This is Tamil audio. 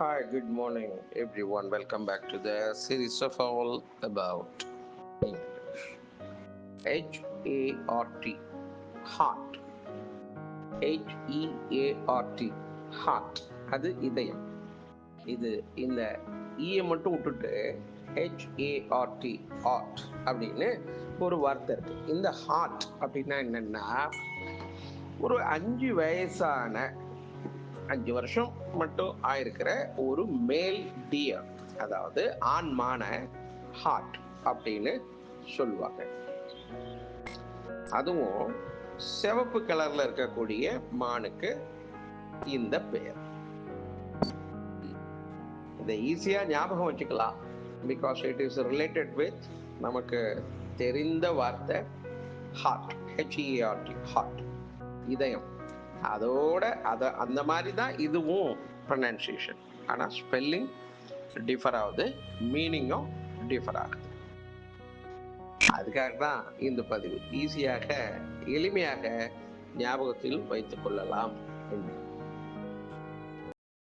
Hi, good morning, everyone. Welcome back to the series of all about English. HART, heart. HEART, heart. அது இதயம். இது இந்த ஈயை மட்டும் விட்டுட்டு HART, ஹார்ட் அப்படின்னு ஒரு வார்த்தை இருக்கு. இந்த ஹார்ட் அப்படின்னா என்னன்னா, ஒரு 5 வயசான 5 வருஷம் மட்டும் ஆயிருக்கிற ஒரு மேல் டியர், அதாவது ஆண் மான ஹார்ட் அப்படின்னு சொல்லுவாங்க. அதுவும் சிவப்பு கலர்ல இருக்கக்கூடிய மானுக்கு இந்த பெயர். இதை ஈஸியா ஞாபகம் வச்சுக்கலாம். Because it is related with நமக்கு தெரிந்த வார்த்தை ஹார்ட். HEART, ஹார்ட், இதயம். அதோட அந்த மாதிரி தான் இதுவும் ப்ரொனன்சியேஷன். ஆனால் ஸ்பெல்லிங் டிஃபர் ஆகுது, மீனிங்கும் டிஃபர் ஆகுது. அதுக்காக தான் இந்த பதிவு ஈஸியாக எளிமையாக ஞாபகத்தில் வைத்துக் கொள்ளலாம் என்று.